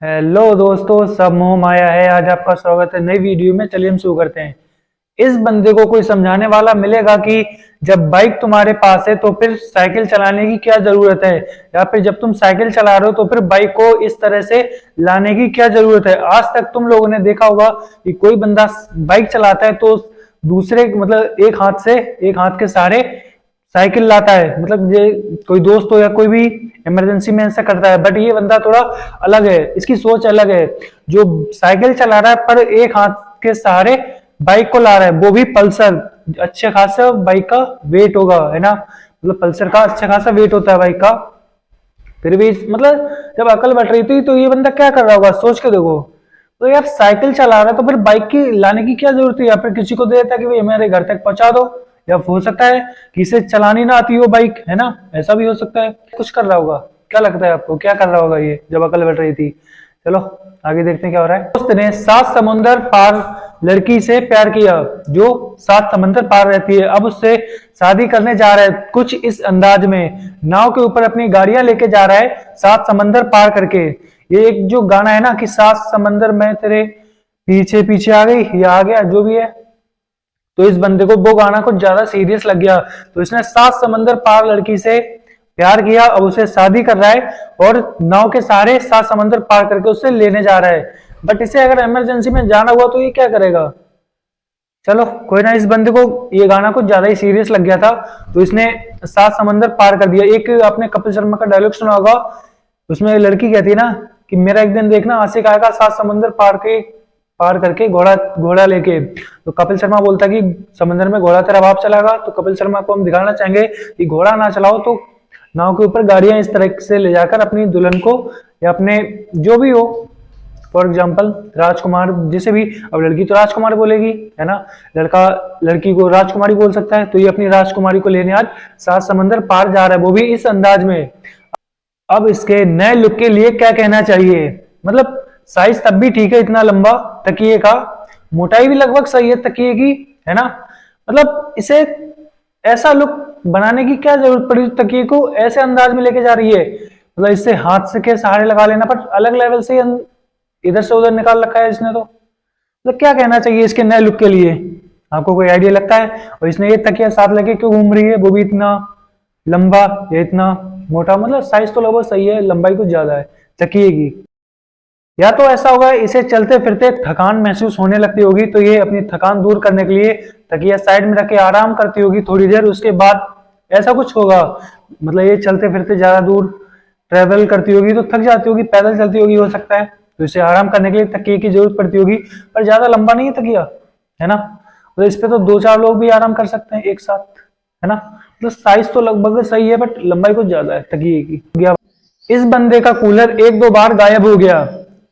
Hello दोस्तों, सब मोह माया है। आज आपका स्वागत है नई वीडियो में। चलिए हम शुरू करते हैं। इस बंदे को कोई समझाने वाला मिलेगा कि जब बाइक तुम्हारे पास है तो फिर साइकिल चलाने की क्या जरूरत है, या फिर जब तुम साइकिल चला रहे हो तो फिर बाइक को इस तरह से लाने की क्या जरूरत है। आज तक तुम लोगों ने देखा होगा कि कोई बंदा बाइक चलाता है तो दूसरे मतलब एक हाथ के सहारे साइकिल लाता है। मतलब ये कोई दोस्त हो या कोई भी इमरजेंसी में ऐसा करता है, बट ये बंदा थोड़ा अलग है, इसकी सोच अलग है। जो साइकिल चला रहा है पर एक हाथ के सहारे बाइक को ला रहा है, वो भी पल्सर। अच्छे खासा बाइक का वेट होगा, है ना। मतलब पल्सर का अच्छा खासा वेट होता है बाइक का। फिर भी मतलब जब अकल बट रही थी तो ये बंदा क्या कर रहा होगा, सोच के देखो। तो यार साइकिल चला रहा है तो फिर बाइक की लाने की क्या जरूरत है, या फिर किसी को दे देता कि भाई मेरे घर तक पहुंचा दो। या हो सकता है कि इसे चलानी ना आती हो बाइक, है ना, ऐसा भी हो सकता है। कुछ कर रहा होगा। क्या लगता है आपको, क्या कर रहा होगा ये जब अकल बैठ रही थी। चलो आगे देखते हैं क्या हो रहा है। दोस्त ने 7 समुंदर पार लड़की से प्यार किया जो 7 समंदर पार रहती है। अब उससे शादी करने जा रहा है। कुछ इस अंदाज में नाव के ऊपर अपनी गाड़ियां लेके जा रहा है 7 समंदर पार करके। ये एक जो गाना है ना कि 7 समंदर में तेरे पीछे पीछे आ गई या आ गया, जो भी है। तो इस बंदे को वो गाना कुछ ज्यादा सीरियस लग गया, तो इसने 7 समंदर पार लड़की से प्यार किया। अब उसे शादी कर रहा है और नाव के सहारे 7 समंदर पार करके उसे लेने जा रहा है। बट इसे अगर इमरजेंसी में जाना हुआ तो ये क्या करेगा। चलो कोई ना, इस बंदे को ये गाना कुछ ज्यादा ही सीरियस लग गया था, तो इसने 7 समंदर पार कर दिया। एक आपने कपिल शर्मा का डायलॉग सुना होगा, उसमें लड़की कहती है ना कि मेरा एक दिन देखना आशिक आएगा 7 समंदर पार करके घोड़ा घोड़ा लेके। तो कपिल शर्मा बोलता है कि समंदर में घोड़ा तेरा बाप चलाएगा। तो कपिल शर्मा को हम दिखाना चाहेंगे कि घोड़ा ना चलाओ तो नाव के ऊपर गाड़ियां इस तरह से ले जाकर अपनी दुल्हन को या अपने जो भी हो, फॉर एग्जाम्पल राजकुमार, जिसे भी, अब लड़की तो राजकुमार बोलेगी, है ना, लड़का लड़की को राजकुमारी बोल सकता है। तो ये अपनी राजकुमारी को लेने आज 7 समंदर पार जा रहा है, वो भी इस अंदाज में। अब इसके नए लुक के लिए क्या कहना चाहिए। मतलब साइज तब भी ठीक है, इतना लंबा तकिए का, मोटाई भी लगभग सही है तकिए की, है ना। मतलब इसे ऐसा लुक बनाने की क्या जरूरत पड़ी, तकिए को ऐसे अंदाज में लेके जा रही है। मतलब इससे हाथ से के सहारे लगा लेना, पर अलग लेवल से इधर से उधर निकाल रखा है इसने। तो मतलब क्या कहना चाहिए इसके नए लुक के लिए, आपको कोई आइडिया लगता है। और इसने ये तकिया साथ लेके क्यों घूम रही है, वो भी इतना लंबा या इतना मोटा। मतलब साइज तो लगभग सही है, लंबाई कुछ ज्यादा है तकिए की। या तो ऐसा होगा इसे चलते फिरते थकान महसूस होने लगती होगी, तो ये अपनी थकान दूर करने के लिए तकिया साइड में रख के आराम करती होगी थोड़ी देर। उसके बाद ऐसा कुछ होगा, मतलब ये चलते फिरते ज्यादा दूर ट्रेवल करती होगी तो थक जाती होगी, पैदल चलती होगी हो सकता है, तो इसे आराम करने के लिए तकिए की जरूरत पड़ती होगी। पर ज्यादा लंबा नहीं है तकिया, है ना। तो इस पे तो 2-4 लोग भी आराम कर सकते हैं एक साथ, है ना। तो साइज तो लगभग सही है, बट लंबाई कुछ ज्यादा है तकिए की। इस बंदे का कूलर 1-2 बार गायब हो गया,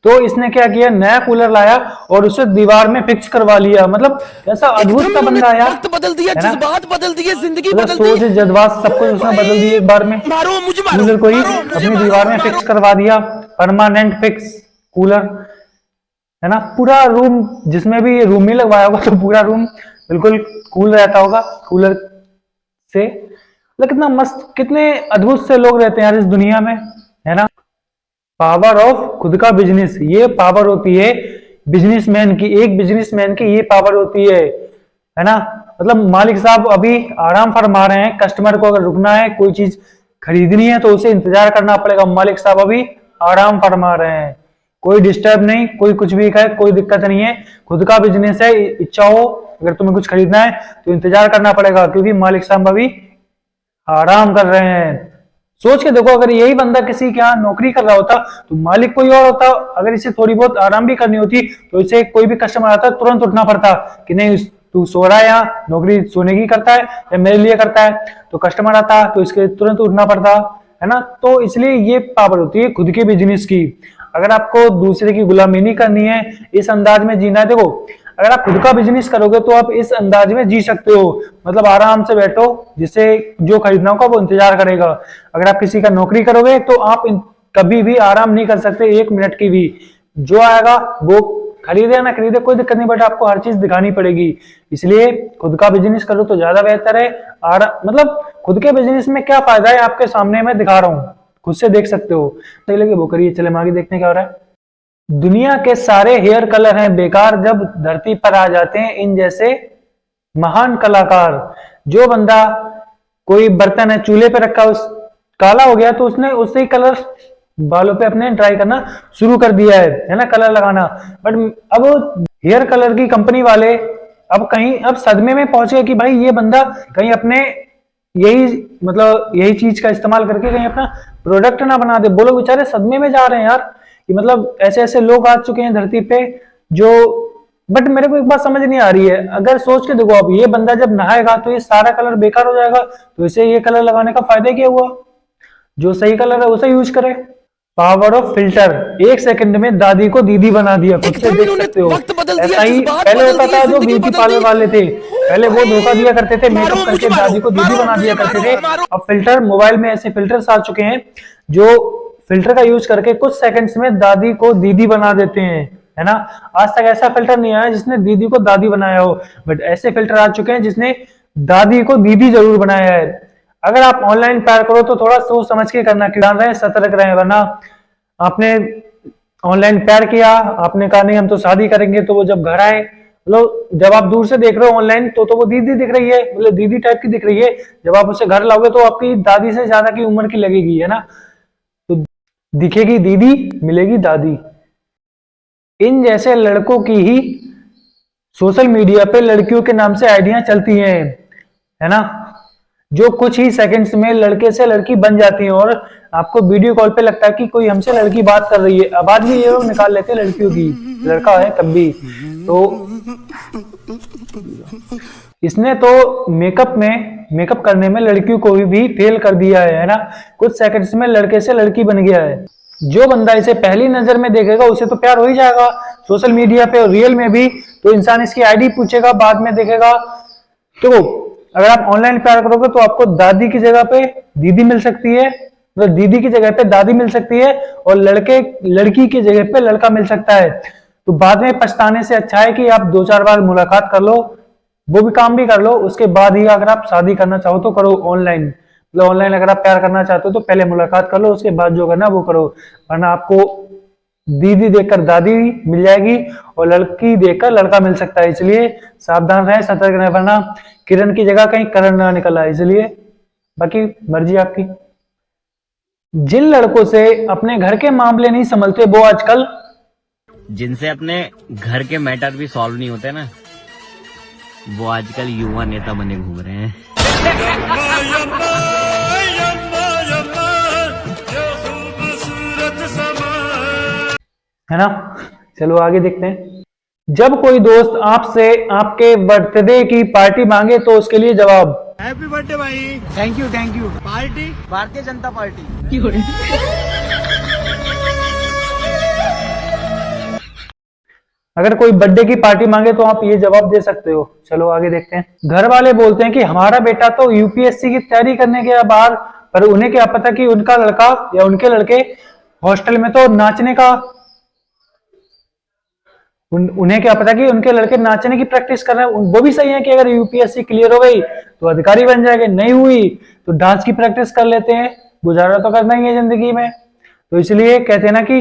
तो इसने क्या किया, नया कूलर लाया और उसे दीवार में फिक्स करवा लिया। मतलब ऐसा अद्भुत सा बंदा आया, वक्त बदल दिया, जज्बात बदल दिए, जिंदगी मतलब बदल सोच दी। जज्बात सब कुछ उसने बदल दिए एक बार में। मारो मुझे, मारो कूलर को ही मारो मुझे, अपनी मारो दीवार में मारो। फिक्स करवा दिया, परमानेंट फिक्स कूलर, है ना। पूरा रूम, जिसमें भी रूम ही लगवाया होगा तो पूरा रूम बिल्कुल कूल रहता होगा कूलर से। मतलब कितना मस्त, कितने अद्भुत से लोग रहते हैं यार इस दुनिया में, है ना। पावर ऑफ खुद का बिजनेस, ये पावर होती है बिजनेसमैन की। एक बिजनेसमैन की ये पावर होती है ना। मतलब मालिक साहब अभी आराम फरमा रहे हैं, कस्टमर को अगर रुकना है, कोई चीज खरीदनी है तो उसे इंतजार करना पड़ेगा। मालिक साहब अभी आराम फरमा रहे हैं, कोई डिस्टर्ब नहीं, कोई कुछ भी कहे कोई दिक्कत नहीं है। खुद का बिजनेस है, इच्छा हो अगर तुम्हें कुछ खरीदना है तो इंतजार करना पड़ेगा, क्योंकि मालिक साहब अभी आराम कर रहे हैं। सोच के देखो, अगर यही बंदा किसी के यहाँ नौकरी कर रहा होता तो मालिक कोई और होता। अगर इसे थोड़ी बहुत आराम भी करनी होती तो इसे कोई भी कस्टमर आता तुरंत उठना पड़ता कि नहीं तू सो रहा है, यहाँ नौकरी सोने की करता है या मेरे लिए करता है। तो कस्टमर आता तो इसके तुरंत उठना पड़ता, है ना। तो इसलिए ये पावर होती है खुद के बिजनेस की। अगर आपको दूसरे की गुलामी नहीं करनी है, इस अंदाज में जीना है, देखो अगर आप खुद का बिजनेस करोगे तो आप इस अंदाज में जी सकते हो। मतलब आराम से बैठो, जिसे जो खरीदना होगा वो इंतजार करेगा। अगर आप किसी का नौकरी करोगे तो आप कभी भी आराम नहीं कर सकते, 1 मिनट की भी। जो आएगा वो खरीदे या ना खरीदे कोई दिक्कत नहीं, बट आपको हर चीज दिखानी पड़ेगी। इसलिए खुद का बिजनेस करो तो ज्यादा बेहतर है। मतलब खुद के बिजनेस में क्या फायदा है आपके सामने मैं दिखा रहा हूँ, खुद से देख सकते हो। सही लगे वो करिए। चले हम आगे देखने क्या हो रहा है। दुनिया के सारे हेयर कलर हैं बेकार जब धरती पर आ जाते हैं इन जैसे महान कलाकार। जो बंदा कोई बर्तन है चूल्हे पे रखा उस काला हो गया तो उसने उससे ही कलर बालों पे अपने ट्राई करना शुरू कर दिया है ना, कलर लगाना। बट अब हेयर कलर की कंपनी वाले अब सदमे में पहुंच गए कि भाई ये बंदा कहीं अपने यही चीज का इस्तेमाल करके कहीं अपना प्रोडक्ट ना बना दे। वो लोग बेचारे सदमे में जा रहे हैं यार कि मतलब ऐसे ऐसे लोग आ चुके हैं धरती पे जो। बट मेरे को एक बात समझ नहीं आ रही है, अगर सोच के देखो अब ये बंदा जब नहाएगा तो ये सारा कलर बेकार हो जाएगा, तो इसे ये कलर लगाने का फायदा क्या हुआ? जो सही कलर है उसे यूज करे। पावर ऑफ फिल्टर, 1 सेकंड में दादी को दीदी बना दिया, खुद से देख सकते हो। ऐसा ही पहले होता था जो ब्यूटी पार्लर वाले थे, पहले वो धोखा दिया करते थे, मेकअप करके दादी को दीदी बना दिया करते थे। अब फिल्टर, मोबाइल में ऐसे फिल्टर्स आ चुके हैं जो फिल्टर का यूज करके कुछ सेकंड्स में दादी को दीदी बना देते हैं, है ना। आज तक ऐसा फिल्टर नहीं आया जिसने दीदी को दादी बनाया हो, बट ऐसे फिल्टर आ चुके हैं जिसने दादी को दीदी जरूर बनाया है। अगर आप ऑनलाइन प्यार करो तो थोड़ा सोच समझ के करना, ध्यान रहे, सतर्क रहे, वरना आपने ऑनलाइन प्यार किया, आपने कहा नहीं हम तो शादी करेंगे, तो वो जब घर आए, मतलब जब आप दूर से देख रहे हो ऑनलाइन तो वो दीदी दिख रही है, मतलब दीदी टाइप की दिख रही है। जब आप उसे घर लाओगे तो आपकी दादी से ज्यादा की उम्र की लगेगी, है ना। तो दिखेगी दीदी, मिलेगी दादी। इन जैसे लड़कों की ही सोशल मीडिया पे लड़कियों के नाम से आइडिया चलती हैं, है ना, जो कुछ ही सेकंड्स में लड़के से लड़की बन जाती है और आपको वीडियो कॉल पे लगता है कि कोई हमसे लड़की बात कर रही है। आवाज भी ये लोग निकाल लेते हैं लड़कियों की, लड़का है तब भी। तो इसने तो मेकअप करने में लड़कियों को भी फेल कर दिया है ना। कुछ सेकंड्स में लड़के से लड़की बन गया है। जो बंदा इसे पहली नजर में देखेगा उसे तो प्यार हो ही जाएगा, सोशल मीडिया पे और रियल में भी। तो इंसान इसकी आईडी पूछेगा, बाद में देखेगा। तो अगर आप ऑनलाइन प्यार करोगे तो आपको दादी की जगह पे दीदी मिल सकती है, मतलब दीदी की जगह पे दादी मिल सकती है, और लड़की की जगह पे लड़का मिल सकता है। तो बाद में पछताने से अच्छा है कि आप 2-4 बार मुलाकात कर लो, वो भी काम भी कर लो, उसके बाद ही अगर आप शादी करना चाहो तो करो ऑनलाइन। मतलब ऑनलाइन अगर आप प्यार करना चाहते हो तो पहले मुलाकात कर लो, उसके बाद जो करना वो करो, वरना आपको दीदी देखकर दादी मिल जाएगी और लड़की देखकर लड़का मिल सकता है। इसलिए सावधान रहे, सतर्क रहे, वरना किरण की जगह कहीं करण ना निकल आए। इसलिए बाकी मर्जी आपकी। जिन लड़कों से अपने घर के मामले नहीं संभलते वो आजकल, जिनसे अपने घर के मैटर भी सॉल्व नहीं होते ना, वो आजकल युवा नेता बने घूम रहे हैं। है ना। चलो आगे देखते हैं। जब कोई दोस्त आपसे आपके बर्थडे की पार्टी मांगे तो उसके लिए जवाब, हैप्पी बर्थडे भाई, thank you party, Bharatiya Janata party. अगर कोई बर्थडे की पार्टी मांगे तो आप ये जवाब दे सकते हो। चलो आगे देखते हैं। घर वाले बोलते हैं कि हमारा बेटा तो यूपीएससी की तैयारी करने गया बाहर, पर उन्हें क्या पता कि उनका लड़का या उनके लड़के हॉस्टल में तो नाचने का, उन्हें क्या पता कि उनके लड़के नाचने की प्रैक्टिस कर रहे हैं। वो भी सही है कि अगर यूपीएससी क्लियर हो गई तो अधिकारी बन जाएंगे, नहीं हुई तो डांस की प्रैक्टिस कर लेते हैं, गुजारा तो करना ही है जिंदगी में। तो इसलिए कहते हैं ना कि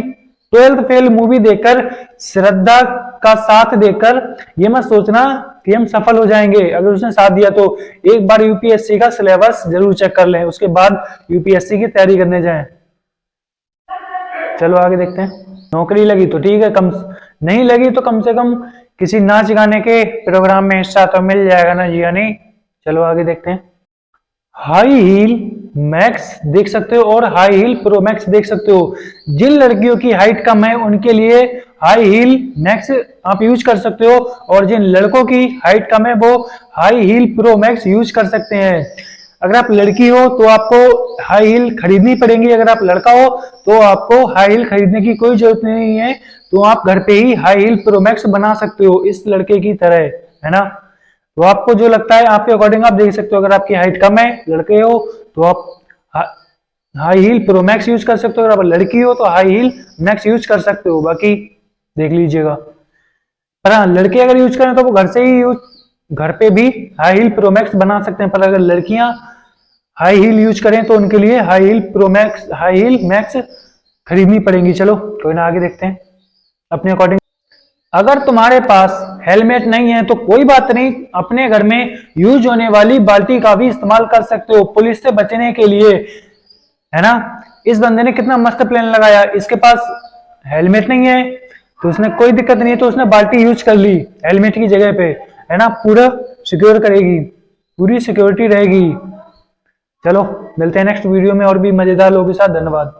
12th फेल मूवी देखकर, श्रद्धा का साथ देखकर ये मत सोचना कि हम सफल हो जाएंगे। अगर उसने साथ दिया तो एक बार यूपीएससी का सिलेबस जरूर चेक कर लें, उसके बाद यूपीएससी की तैयारी करने जाएं। चलो आगे देखते हैं। नौकरी लगी तो ठीक है, कम नहीं लगी तो कम से कम किसी नाच गाने के प्रोग्राम में हिस्सा तो मिल जाएगा ना जी, नहीं। चलो आगे देखते हैं। हाई हील मैक्स देख सकते हो और हाई हील प्रो मैक्स देख सकते हो। जिन लड़कियों की हाइट कम है उनके लिए हाई हील मैक्स आप यूज कर सकते हो, और जिन लड़कों की हाइट कम है वो high heel pro max use कर सकते हैं। अगर आप लड़की हो तो आपको हाई हील खरीदनी पड़ेगी, अगर आप लड़का हो तो आपको हाई हील खरीदने की कोई जरूरत नहीं है। तो आप घर पे ही हाई हील प्रो मैक्स बना सकते हो इस लड़के की तरह, है ना। तो आपको जो लगता है आपके अकॉर्डिंग आप देख सकते हो। अगर आपकी हाइट कम है, लड़के हो, तो आप high heel pro max use कर सकते हो। अगर आप लड़की हो तो हाई हील मैक्स यूज कर सकते हो, बाकी देख लीजिएगा। पर हाँ, लड़के अगर यूज करें तो वो घर से ही घर पे भी हाई हील प्रो मैक्स बना सकते हैं। पर अगर लड़कियां हाई हील यूज करें तो उनके लिए हाई हील मैक्स खरीदनी पड़ेगी। चलो कोई ना, आगे देखते हैं। अपने अकॉर्डिंग। अगर तुम्हारे पास हेलमेट नहीं है तो कोई बात नहीं, अपने घर में यूज होने वाली बाल्टी का भी इस्तेमाल कर सकते हो पुलिस से बचने के लिए, है ना। इस बंदे ने कितना मस्त प्लान लगाया, इसके पास हेलमेट नहीं है तो उसने कोई दिक्कत नहीं है, तो उसने बाल्टी यूज कर ली हेलमेट की जगह पे, है ना। पूरा सिक्योर करेगी, पूरी सिक्योरिटी रहेगी। चलो मिलते हैं नेक्स्ट वीडियो में और भी मजेदार लोगों के साथ। धन्यवाद।